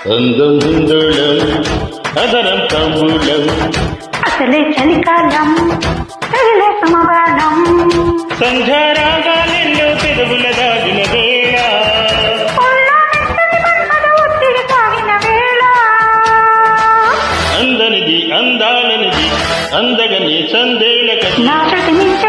అందం హిందోళం అదనం తాంబూలం అసలే చలికాలం తగిలే సమబాణం సంధ్యారాగాలెన్నో పెదవుల దాగిన వేళ ఒత్తిడి సాగిన వేళ అందనిది అందాలనిది అందగని సందేళ నా ప్రతి నిమిషం